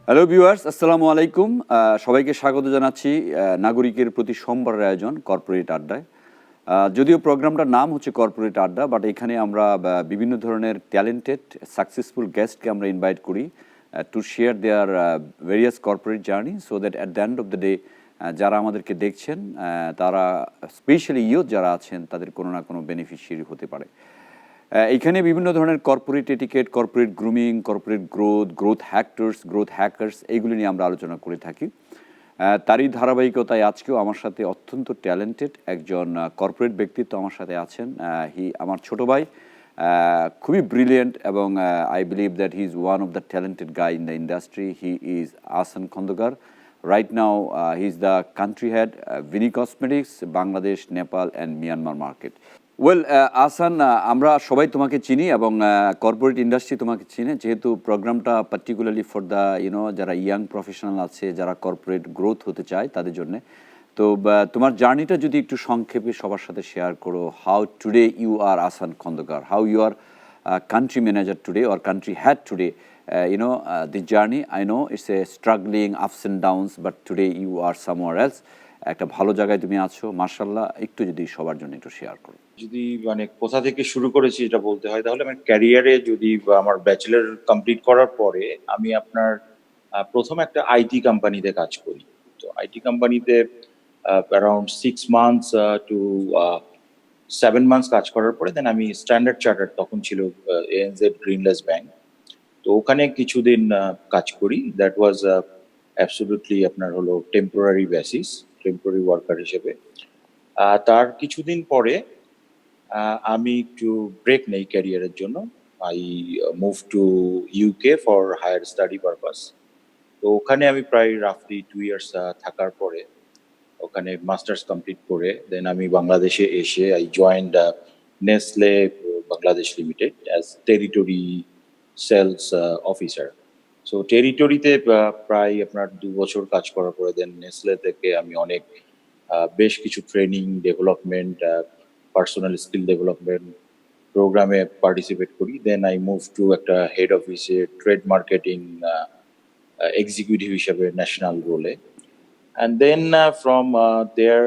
Hello viewers, আসসালামু আলাইকুম। সবাইকে স্বাগত জানাচ্ছি নাগরিকের প্রতি সোমবারের আয়োজন কর্পোরেট আড্ডায়। যদিও প্রোগ্রামটার নাম হচ্ছে কর্পোরেট আড্ডা, বাট এখানে আমরা বিভিন্ন ধরনের ট্যালেন্টেড সাকসেসফুল গেস্টকে আমরা ইনভাইট করি to share there various corporate journey, so that at the end of the day যারা আমাদেরকে দেখছেন তারা স্পেশালি ইয়ুথ যারা আছেন তাদের কোনো না কোনো বেনিফিশিয়ারি হতে পারে। এইখানে বিভিন্ন ধরনের corporate etiquette, corporate grooming, corporate growth hackers এইগুলি নিয়ে আমরা আলোচনা করে থাকি। তারই ধারাবাহিকতায় আজকেও আমার সাথে অত্যন্ত ট্যালেন্টেড একজন কর্পোরেট ব্যক্তিত্ব আমার সাথে আছেন। আমার ছোট ভাই, খুবই ব্রিলিয়েন্ট, এবং I believe that he is one of the talented guy in the industry. He is Ahsan Khandakar. Right now, he is the country head, Vini Cosmetics, Bangladesh, Nepal, and Myanmar market. Well Ahsan, আমরা সবাই তোমাকে চিনি এবং corporate industry তোমাকে চিনে, যেহেতু প্রোগ্রামটা particularly for the যারা ইয়াং প্রফেশনাল আছে, যারা কর্পোরেট গ্রোথ হতে চায় তাদের জন্যে। তো তোমার জার্নিটা যদি একটু সংক্ষেপে সবার সাথে শেয়ার করো, how today you are Ahsan Khandakar, how you are country manager today or country head today. The journey, I know it's a struggling ups and downs, but today you are somewhere else. একটা ভালো জায়গায় তুমি আছো, মাশাআল্লাহ। একটু যদি সবার জন্য একটু শেয়ার করো। যদি কোথা থেকে শুরু করেছি এটা বলতে হয়, তাহলে আমার ক্যারিয়ারে যদি আমার ব্যাচেলর কমপ্লিট করার পরে আমি আপনার প্রথম একটা আইটি কোম্পানিতে কাজ করি। তো আইটি কোম্পানিতে অ্যারাউন্ড 6 মান্থস টু 7 মান্থস কাজ করার পরে দেন আমি স্ট্যান্ডার্ড চার্টার্ড, তখন ছিল এএনজেড গ্রিনলেস ব্যাংক, তো ওখানে কিছুদিন কাজ করি। দ্যাট ওয়াজ অ্যাবসলিউটলি আপনার হলো টেম্পোরারি বেসিস, টেম্পোরারি ওয়ার্কার হিসেবে। তার কিছুদিন পরে আমি একটু ব্রেক নেই ক্যারিয়ারের জন্য। I move to UK for higher study purpose. তো ওখানে আমি প্রায় রাফলি 2 ইয়ার্স থাকার পরে ওখানে মাস্টার্স কমপ্লিট করে দেন আমি বাংলাদেশে এসে I joined Nestle Bangladesh limited as territory sales officer. So টেরিটরিতে প্রায় আপনার 2 বছর কাজ করার পরে দেন নেসলে থেকে আমি অনেক বেশ কিছু training, development, personal skill development প্রোগ্রামে পার্টিসিপেট করি। দেন আই মুভ টু একটা হেড অফিসে ট্রেড মার্কেটিং এক্সিকিউটিভ হিসেবে ন্যাশনাল রোলে। অ্যান্ড দেন ফ্রম দেয়ার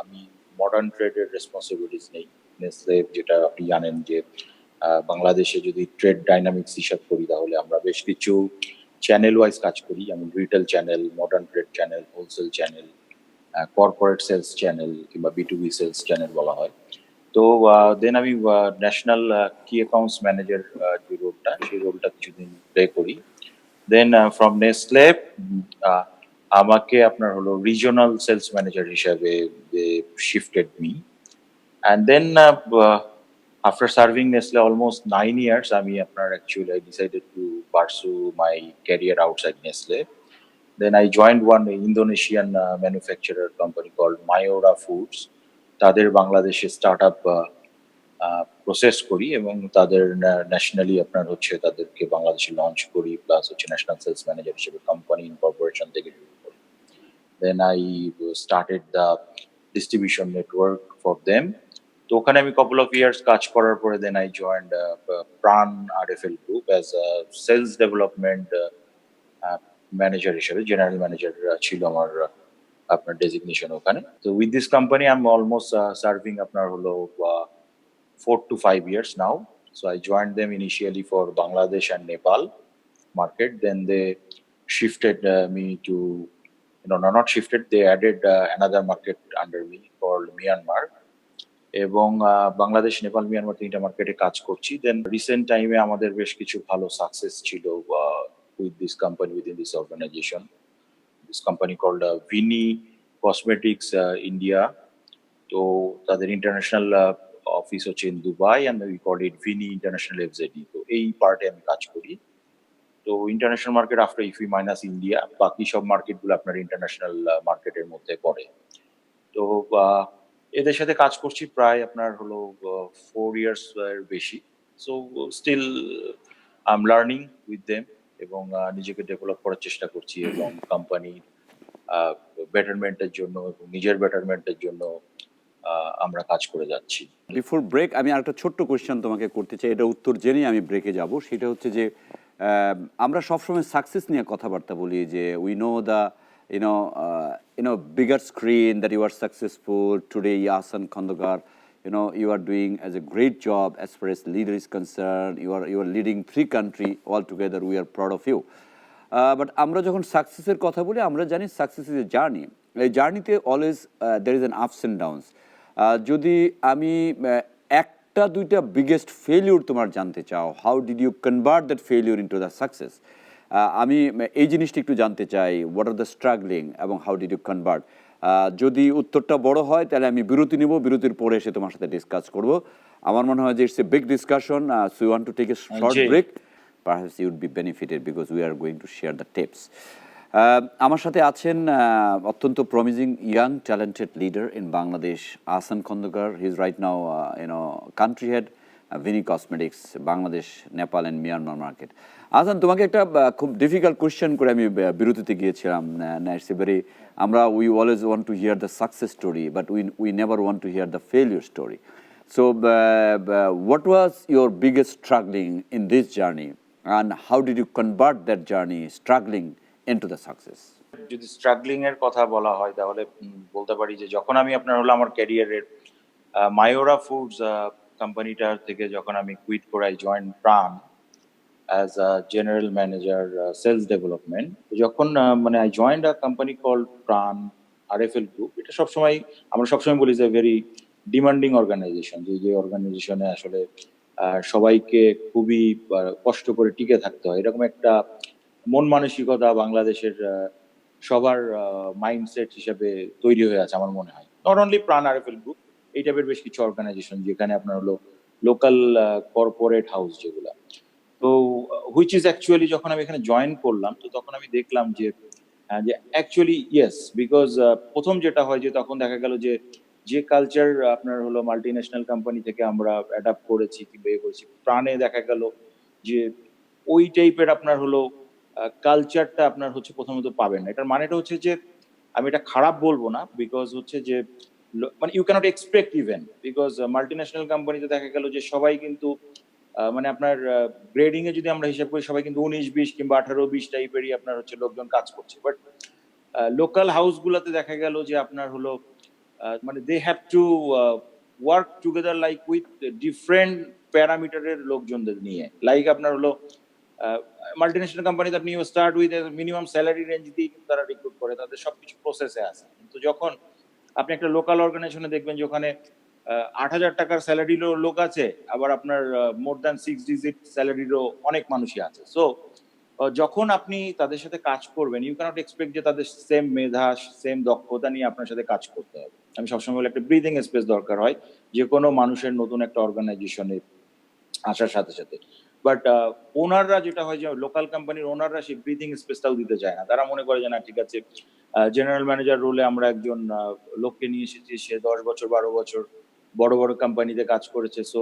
আমি মডার্ন ট্রেডের রেসপন্সিবিলিটিস নেই নেসলে। যেটা আপনি জানেন যে বাংলাদেশে যদি ট্রেড ডাইনামিক্স হিসাব করি তাহলে আমরা বেশ কিছু চ্যানেল ওয়াইজ কাজ করি, যেমন retail channel, modern trade channel, wholesale channel, corporate sales channel কিংবা B2B সেলস চ্যানেল বলা হয়। তো দেন আমি ন্যাশনাল কি অ্যাকাউন্টস ম্যানেজার যে রোলটা, সেই রোলটা কিছুদিন প্লে করি। দেন ফ্রম নেসলে আমাকে আপনার হলো রিজিওনাল সেলস ম্যানেজার হিসাবে shifted me. And then after serving Nestle almost 9 years, আমি আপনার actually I decided to pursue my career outside Nestle. Then I joined one Indonesian manufacturer company called Mayora Foods. তাদের বাংলাদেশে startup process করি এবং তাদের nationally আপনার হচ্ছে তাদেরকে বাংলাদেশে লঞ্চ করি, প্লাস হচ্ছে ন্যাশনাল সেলস ম্যানেজার হিসেবে কোম্পানি ইনকর্পোরেশন থেকে শুরু করি। Then I started the distribution network for them. তো ওখানে আমি কাপল অফ ইয়ার্স কাজ করার পরে then I joined Pran RFL group as sales development manager হিসেবে। জেনারেল ম্যানেজার ছিল আমার আপনার ডেজিগনেশন ওখানে। তো with this company I am almost serving আপনার হলো 4 to 5 years now. So I joined them initially for Bangladesh and Nepal market. Then they shifted me to, not shifted, they added another market under me called Myanmar. এবং Bangladesh, Nepal, Myanmar 3টা মার্কেটে কাজ করছি। দেন recent টাইমে আমাদের বেশ কিছু ভালো সাকসেস ছিল with this company, with in this organization. This company called Vini cosmetics India. তো তাদের ইন্টারন্যাশনাল অফিস হচ্ছে in Dubai, and we call it Vini international FZD। তো এই পার্টে আমি কাজ করি। তো ইন্টারন্যাশনাল মার্কেট আফটার ইফি মাইনাস ইন্ডিয়া, বাকি সব মার্কেটগুলো আপনার ইন্টারন্যাশনাল মার্কেটের মধ্যে পড়ে। তো এদের সাথে কাজ করছি প্রায় আপনার হলো 4 years এর বেশি। So still I am learning with them এবং নিজেকে ডেভেলপ করার চেষ্টা করছি এবং কোম্পানির বেটারমেন্টের জন্য এবং নিজের বেটারমেন্টের জন্য আমরা কাজ করে যাচ্ছি। বিফোর ব্রেক আমি আরেকটা ছোট্ট কোয়েশ্চেন তোমাকে করতে চাই, এটা উত্তর জেনেই আমি ব্রেকে যাব। সেটা হচ্ছে যে আমরা সবসময় সাকসেস নিয়ে কথাবার্তা বলি যে we know the bigger screen that you are successful today. Yasan Khandakar, you are doing as a great job as far as leader is concerned. You are leading 3 country altogether. We are proud of you. But আমরা যখন সাকসেসের কথা বলি আমরা জানি success is a journey. এই জার্নিতে always there is an ups and downs. যদি আমি একটা দুইটা বিগেস্ট ফেলিউর তোমার জানতে চাও, how did you convert that failure into the success, আমি এই জিনিসটা একটু জানতে চাই। হোয়াট আর দ্য স্ট্রাগলিং এবং হাউ ডিড ইউ কনভার্ট? যদি উত্তরটা বড় হয় তাহলে আমি বিরতি নিব, বিরতির পরে এসে তোমার সাথে ডিসকাস করব। আমার মনে হয় যে it's a big discussion, so you want to take a short জি। Break, perhaps you would be benefited because we are going to share the tips. আমার সাথে আছেন অত্যন্ত promising young talented leader in Bangladesh, Ahsan Khandakar. He is right now country head Vini cosmetics, Bangladesh, Nepal and Myanmar market. Ahsan, তোমাকে একটা খুব difficult question করে আমি বিরতিতে গিয়েছিলাম। আমরা we always want to here the success story, but we never want to here the failure story. So, what was your biggest struggling in this journey, and how did you convert that journey, struggling, into the success? যদি struggling এর কথা বলা হয় তাহলে বলতে পারি যে যখন আমি আপনার হলো আমার ক্যারিয়ারের মায়োরা ফুডস কোম্পানিটার থেকে যখন আমি কুইট করে I join Pran as a general manager sales development. যখন মানে I joined a company called Pran RFL group. এটা সবসময় আমরা সবসময় বলি যে ভেরি ডিমান্ডিং অর্গানাইজেশন, যে অর্গানাইজেশনে আসলে সবাইকে খুবই কষ্ট করে টিকে থাকতে হয়, এরকম একটা মন মানসিকতা বাংলাদেশের সবার মাইন্ডসেট হিসেবে তৈরি হয়ে আছে আমার মনে হয়। নট অনলি প্রাণ আরএফএল গ্রুপ, এই টাইপের বেশ কিছু অর্গানাইজেশন যেখানে আপনার হলো লোকাল কর্পোরেট হাউস যেগুলা। তো হুইচ ইজ অ্যাকচুয়ালি যখন আমি এখানে জয়েন করলাম তো তখন আমি দেখলাম যে অ্যাকচুয়ালি ইয়েস, বিকজ প্রথম যেটা হয় যে তখন দেখা গেল যে কালচার আপনার হলো মাল্টি ন্যাশনাল কোম্পানি থেকে আমরা অ্যাডাপ্ট করেছি কিংবা ইয়ে করেছি, প্রাণে দেখা গেল যে ওই টাইপের আপনার হলো কালচারটা আপনার হচ্ছে প্রথমত পাবেন না। এটার মানেটা হচ্ছে যে আমি এটা খারাপ বলবো না, বিকজ হচ্ছে যে মানে you can't expect even, because multi national কোম্পানিতে দেখা গেল যে সবাই কিন্তু মানে আপনার গ্রেডিং এ যদি আমরা হিসাব করি সবাই কিন্তু 19-20 কিংবা 18-20 টাইপেরই আপনার হচ্ছে লোকজন কাজ করছে। বাট লোকাল হাউস গুলাতে দেখা গেল যে আপনার হলো মানে they have to work together like with different প্যারামিটারের লোকজনদের নিয়ে। লাইক আপনার হলো মাল্টিন্যাশনাল কোম্পানিতে আপনি start with minimum salary range দিয়ে কিন্তু তারা রিক্রুট করে, তাদের সবকিছু প্রসেসে আছে। কিন্তু যখন আপনি একটা লোকাল অর্গানাইজেশনে দেখবেন যে ওখানে 8,000 টাকার স্যালারিরও লোক আছে, আবার আপনার মোর দ্যান 6 ডিজিট স্যালারিরও অনেক মানুষই আছে। সো যখন আপনি তাদের সাথে কাজ করবেন ইউ ক্যানট এক্সপেক্ট যে তাদের সেম মেধা সেম দক্ষতা নিয়ে আপনার সাথে কাজ করতে হবে। আমি সবসময় বলি একটা ব্রিদিং স্পেস দরকার হয় যে কোনো মানুষের নতুন একটা অর্গানাইজেশনে আসার সাথে সাথে। বাট ওনাররা যেটা হয় যে লোকাল কোম্পানির ওনাররা সেই ব্রিদিং স্পেসটাও দিতে চায় না। তারা মনে করে যে না ঠিক আছে, জেনারেল ম্যানেজার রোলে আমরা একজন লোককে নিয়ে এসেছি, সে 10 বছর 12 বছর বড় বড় কোম্পানিতে কাজ করেছে, so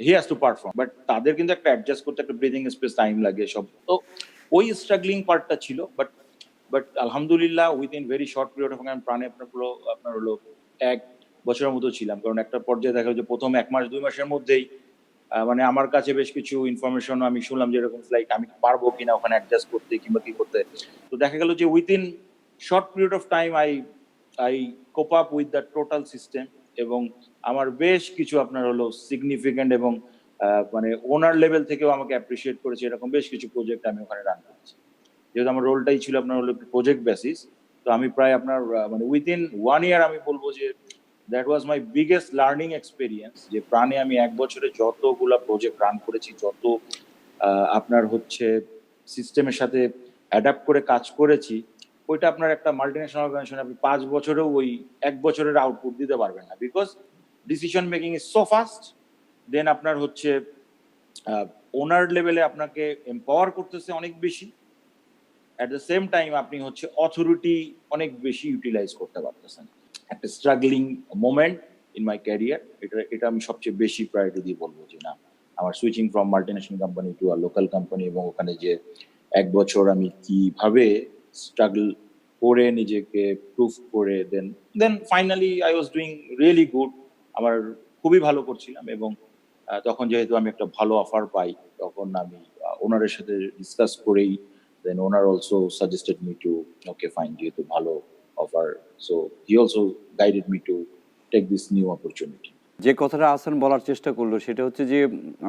he has to perform. But তাদের কিন্তু একটা অ্যাডজাস্ট করতে একটা ব্রিদিং স্পেস টাইম লাগে সব। তো ওই স্ট্রাগলিং পার্টটা ছিল। বাট আলহামদুলিল্লাহ within very short period of time প্রাণে আপনার হলো 1 বছরের মতো ছিলাম। কারণ একটা পর্যায়ে দেখা যে প্রথম 1 মাস 2 মাসের মধ্যেই মানে আমার কাছে বেশ কিছু ইনফরমেশন আমি শুনলাম যেরকম লাইক আমি পারবো কিনা ওখানে অ্যাডজাস্ট করতে কিংবা কি করতে। তো দেখা গেল যে within short period of time I cope up with the total system, এবং আমার বেশ কিছু আপনার হলো সিগনিফিকেন্ট এবং মানে ওনার লেভেল থেকেও আমাকে অ্যাপ্রিসিয়েট করেছে এরকম বেশ কিছু প্রজেক্ট আমি ওখানে রান করেছি। যেহেতু আমার রোলটাই ছিল আপনার হলো প্রজেক্ট বেসিস, তো আমি প্রায় আপনার মানে উইদিন 1 ইয়ার আমি বলবো যে that was my biggest learning experience. যে প্রাণে আমি 1 বছরে যতগুলা প্রজেক্ট রান করেছি, যত আপনার হচ্ছে সিস্টেমের সাথে অ্যাডাপ্ট করে কাজ করেছি, ওইটা আপনার একটা মাল্টিন্যাশনাল অর্গানাইজেশনে আপনি 5 বছরেও ওই 1 বছরের আউটপুট দিতে পারবেন না, because decision making is so fast. Then আপনার হচ্ছে ওনার লেভেলে আপনাকে এম্পাওয়ার করতেছে অনেক বেশি, অ্যাট দ্য সেম টাইম আপনি হচ্ছে অথরিটি অনেক বেশি ইউটিলাইজ করতে পারতেছেন। একটা struggling moment in my career, এটা আমি সবচেয়ে বেশি প্রায়োরিটি দিয়ে বলবো যে না, আমার switching from multinational company to a local company, এবং ওখানে যে 1 বছর আমি কিভাবে স্ট্রাগল করে নিজেকে প্রুফ করে then finally I was doing really good. আমার খুবই ভালো করছিলাম, এবং তখন যেহেতু আমি একটা ভালো অফার পাই তখন আমি ওনারের সাথে ডিসকাস করেই then owner also suggested me to okay fine, যেহেতু ভালো offer, so he also guided me to take this new opportunity. যে কথাটা আহসান বলার চেষ্টা করলো সেটা হচ্ছে যে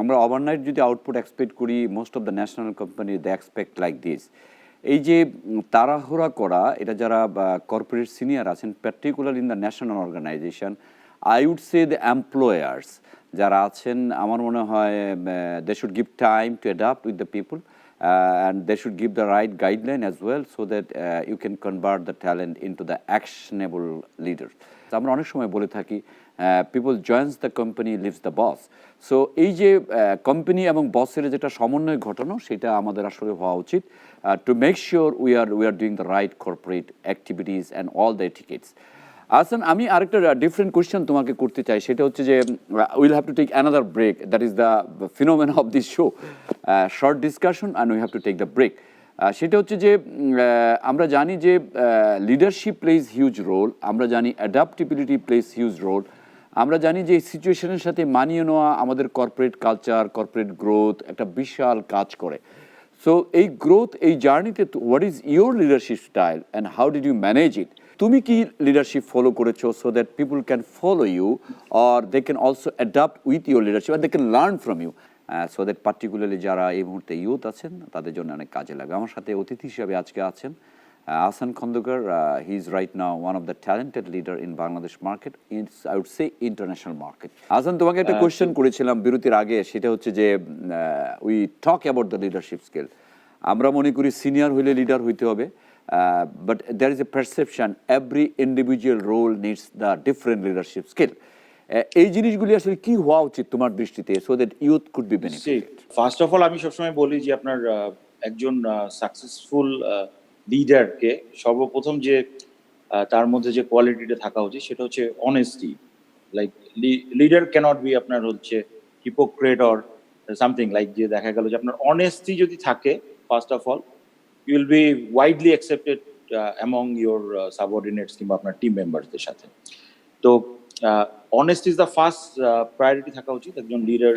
আমরা ওভারনাইট যদি আউটপুট এক্সপেক্ট করি, most of the national company they expect like this. এই যে তাড়াহুড়া করা, এটা যারা কর্পোরেট সিনিয়র আছেন, particular in the national organization, I would say the employers যারা আছেন, আমার মনে হয় they should give time to adapt with the people, and they should give the right guideline as well so that you can convert the talent into the actionable leader. আমরা অনেক সময় বলে থাকি people joins the company leaves the boss. So এই যে company এবং বসের যেটা সমন্বয় ঘটানো, সেটা আমাদের আসলে হওয়া উচিত two make sure we are doing the right corporate activities and all the etiquettes. Ahsan, আমি আরেকটা ডিফারেন্ট কোয়েশ্চেন তোমাকে করতে চাই, সেটা হচ্ছে যে will have to take another break, that is the phenomena of this show, short discussion and we have to take the break. সেটা হচ্ছে যে আমরা জানি যে লিডারশিপ প্লেজ হিউজ রোল, আমরা জানি অ্যাডাপ্টেবিলিটি প্লেজ হিউজ রোল, আমরা জানি যে এই সিচুয়েশনের সাথে মানিয়ে নেওয়া আমাদের কর্পোরেট কালচার, কর্পোরেট গ্রোথ একটা বিশাল কাজ করে। সো এই গ্রোথ, এই জার্নিতে what is your leadership style and how did you manage it? তুমি কি লিডারশিপ ফলো করেছো so that people can follow you or they can also adapt with your leadership and they can learn from you, so that particularly যারা এই মুহূর্তে youth আছেন তাদের জন্য অনেক কাজে লাগবে। আমার সাথে অতিথি হিসাবে আজকে আছেন Ahsan Khandakar. He is right now one of the talented leader in Bangladesh market, I would say international market. Ahsan, তোমাকে একটা কোয়েশ্চেন করেছিলাম বিরতির আগে, সেটা হচ্ছে যে we talk about the leadership skill. আমরা মনে করি সিনিয়র হইলে লিডার হইতে হবে, but there is a perception every individual role needs the different leadership skill. এই জিনিসগুলি আসলে কি হওয়া উচিত তোমার দৃষ্টিতে so that youth could be benefited? First of all আমি সবসময় বলি যে আপনার একজন সাকসেসফুল লিডারকে সর্বপ্রথম যে তার মধ্যে যে কোয়ালিটিটা থাকা উচিত সেটা হচ্ছে honesty. Like leader can't be আপনার হচ্ছে হিপোক্রেট অর সামথিং লাইক, যে দেখা গেল যে আপনার অনেস্টি যদি থাকে first of all you will be widely accepted among your subordinates কিংবা আপনার টিম মেম্বারসদের সাথে। তো honest is the first priority থাকা উচিত একজন লিডার,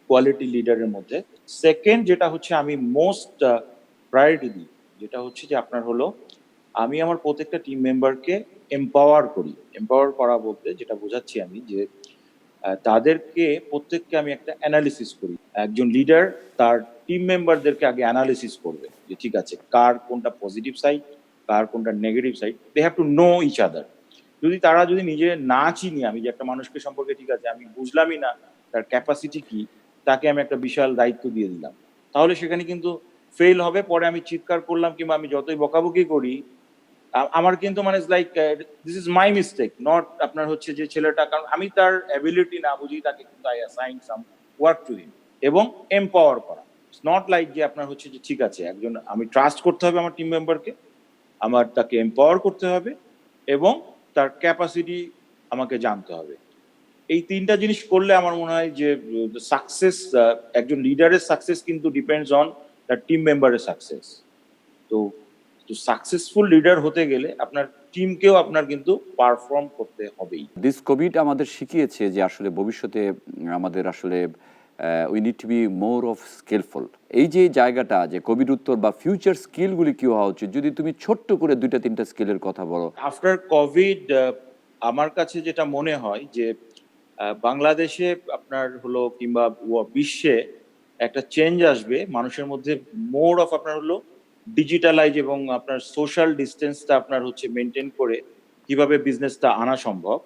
কোয়ালিটি লিডারের মধ্যে। সেকেন্ড যেটা হচ্ছে আমি মোস্ট প্রায়োরিটি দিই, যেটা হচ্ছে যে আপনার হলো আমি আমার প্রত্যেকটা টিম মেম্বারকে এম্পাওয়ার করি। এম্পাওয়ার করা বলতে যেটা বোঝাচ্ছি আমি যে তাদেরকে প্রত্যেককে আমি একটা অ্যানালিসিস করি। একজন লিডার তার টিম মেম্বারদেরকে আগে অ্যানালিসিস করবে যে ঠিক আছে কার কোনটা পজিটিভ সাইড, কার কোনটা negative side, they have to know each other. যদি তারা যদি নিজে না চিনি, আমি যে একটা মানুষকে সম্পর্কে ঠিক আছে আমি বুঝলামই না তার ক্যাপাসিটি কি, তাকে আমি একটা বিশাল দায়িত্ব দিয়ে দিলাম, তাহলে সেখানে কিন্তু ফেল হবে। পরে আমি চিৎকার করলাম কিংবা আমি যতই বকাবকি করি, আমার কিন্তু মানে like this is my mistake, not আপনার হচ্ছে যে ছেলেটা, কারণ আমি তার অ্যাবিলিটি না বুঝি তাকে কিন্তু I assign some work to him. এবং এম্পাওয়ার করা, ইটস নট লাইক যে আপনার হচ্ছে যে ঠিক আছে একজন আমি ট্রাস্ট করতে হবে আমার টিম মেম্বারকে, আমার তাকে এম্পাওয়ার করতে হবে এবং তার ক্যাপাসিটি আমাকে জানতে হবে। এই তিনটা জিনিস করলে আমার মনে হয় যে সাকসেস, একজন লিডারের সাকসেস কিন্তু ডিপেন্ডস অন তার টিম মেম্বারের সাকসেস। তো সাকসেসফুল লিডার হতে গেলে আপনার টিমকেও আপনার কিন্তু পারফর্ম করতে হবেই। দিস কোভিড আমাদের শিখিয়েছে যে আসলে ভবিষ্যতে আমাদের আসলে we need to be more of skillful. এই যে জায়গাটা যে কোভিড উত্তর বা ফিউচার স্কিলগুলি কি হওয়া উচিত, যদি তুমি ছোট্ট করে 2-3টা স্কিলের কথা বলো। আফটার কোভিড আমার কাছে যেটা মনে হয় যে বাংলাদেশে আপনার হলো কিংবা বিশ্বে একটা চেঞ্জ আসবে মানুষের মধ্যে, মোর অফ আপনার হলো ডিজিটালাইজ এবং আপনার সোশ্যাল ডিস্টেন্সটা আপনার হচ্ছে মেনটেন করে কিভাবে বিজনেসটা আনা সম্ভব।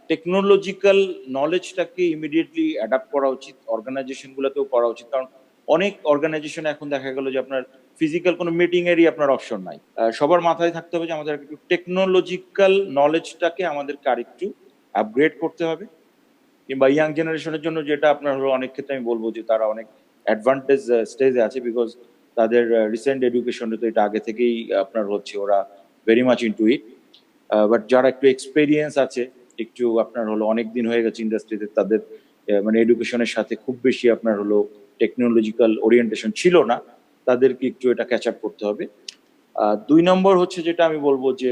টেকনোলজিক্যাল নলেজটাকে ইমিডিয়েটলি অ্যাডাপ্ট করা উচিত, অর্গানাইজেশনগুলোকেও করা উচিত, কারণ অনেক অর্গানাইজেশন এখন দেখা গেল যে আপনার ফিজিক্যাল কোনো মিটিং এরই আপনার অপশন নাই। সবার মাথায় থাকতে হবে যে আমাদের একটু টেকনোলজিক্যাল নলেজটাকে আমাদেরকে আরেকটু আপগ্রেড করতে হবে। কিংবা ইয়াং জেনারেশনের জন্য যেটা আপনার হলো অনেক ক্ষেত্রে আমি বলবো যে তারা অনেক অ্যাডভান্টেজ স্টেজে আছে, বিকজ তাদের রিসেন্ট এডুকেশনে তো এটা আগে থেকেই আপনার হচ্ছে ওরা very much into it. But যারা একটু এক্সপেরিয়েন্স আছে, একটু আপনার হলো অনেক দিন হয়ে গেছে ইন্ডাস্ট্রিতে, তাদের মানে এডুকেশনের সাথে খুব বেশি আপনার হলো টেকনোলজিক্যাল ওরিয়েন্টেশন ছিল না, তাদেরকে একটু এটা ক্যাচ আপ করতে হবে। 2 নম্বর হচ্ছে যেটা আমি বলবো যে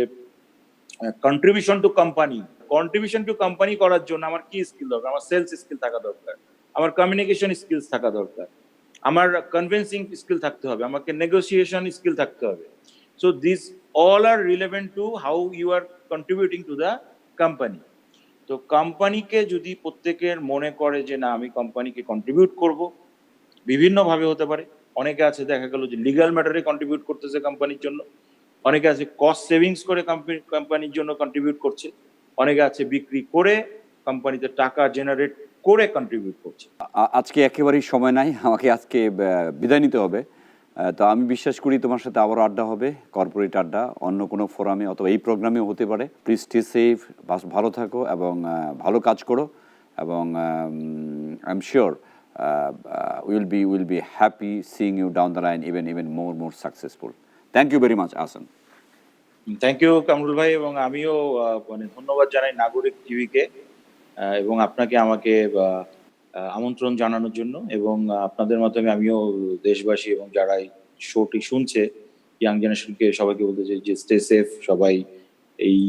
contribution to company. Contribution to company করার জন্য আমার কি স্কিল দরকার? আমার সেলস স্কিল থাকা দরকার, আমার কমিউনিকেশন স্কিলস থাকা দরকার, আমার কনভিন্সিং স্কিল থাকতে হবে, আমাকে নেগোসিয়েশন স্কিল থাকতে হবে। So this all are relevant to how you are contributing to the company. তো কোম্পানিকে যদি প্রত্যেকের মনে করে যে না আমি কোম্পানিকে কন্ট্রিবিউট করব, বিভিন্নভাবে হতে পারে। অনেকে আছে দেখা গেল যে লিগ্যাল ম্যাটারে কন্ট্রিবিউট করতেছে কোম্পানির জন্য, অনেকে আছে কস্ট সেভিংস করে কোম্পানির জন্য কন্ট্রিবিউট করছে, অনেকে আছে বিক্রি করে কোম্পানিতে টাকা জেনারেট করে কন্ট্রিবিউট করছে। আজকে একেবারেই সময় নাই, আমাকে আজকে বিদায় নিতে হবে। তো আমি বিশ্বাস করি তোমার সাথে আবারও আড্ডা হবে, কর্পোরেট আড্ডা, অন্য কোনো ফোরামে অথবা এই প্রোগ্রামেও হতে পারে। প্লিজ স্টে সেফ, ভালো থাকো এবং ভালো কাজ করো, এবং I am sure will be happy seeing you down the line, even more successful. Thank you very much Ahsan. Thank you Kamrul ভাই, এবং আমিও মানে ধন্যবাদ জানাই নাগরিক টিভিকে এবং আপনাকে আমাকে আমন্ত্রণ জানানোর জন্য, এবং আপনাদের মাধ্যমে আমিও দেশবাসী এবং যারা এই শোটি শুনছে ইয়াং জেনারেশনকে সবাইকে বলতে চাই যে স্টে সেফ সবাই। এই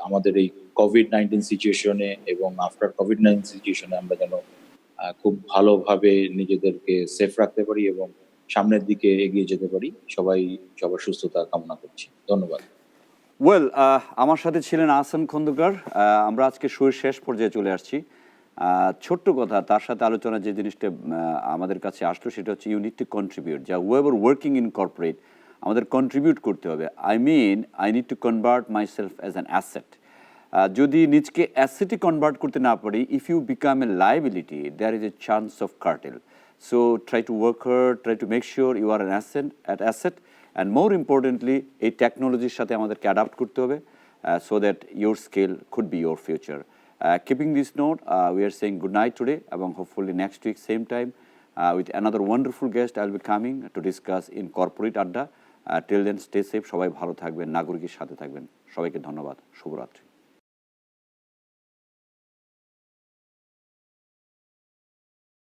আমাদের এই কোভিড-19 সিচুয়েশনে এবং আফটার কোভিড-19 সিচুয়েশনে আমরা যেন খুব ভালোভাবে নিজেদেরকে সেফ রাখতে পারি এবং সামনের দিকে এগিয়ে যেতে পারি। সবাই সবার সুস্থতা কামনা করছি। ধন্যবাদ। ওয়েল, আমার সাথে ছিলেন আহসান খন্দকার। আমরা আজকে শোয়ের শেষ পর্যায়ে চলে আসছি। ছোট্ট কথা, তার সাথে আলোচনা যে জিনিসটা আমাদের কাছে আসলো সেটা হচ্ছে ইউনিট টু কন্ট্রিবিউট। যা হুয়েভার ওয়ার্কিং ইন কর্পোরেট, আমাদের কন্ট্রিবিউট করতে হবে। I need to convert my self as an asset. যদি নিজকে অ্যাসেটে কনভার্ট করতে না পারি, if you become a liability, there is a chance of cartel. So try to work hard, try to make sure you are an asset, and more importantly এই টেকনোলজির সাথে আমাদেরকে অ্যাডাপ্ট করতে হবে, so that your skill could be your future. Keeping this note, we are saying good night today, এবং hopefully next week same time with another wonderful guest I'll be coming to discuss in corporate আড্ডা. Till then stay safe, সবাই ভালো থাকবেন, নাগরিকের সাথে থাকবেন। সবাইকে ধন্যবাদ, শুভরাত্রি।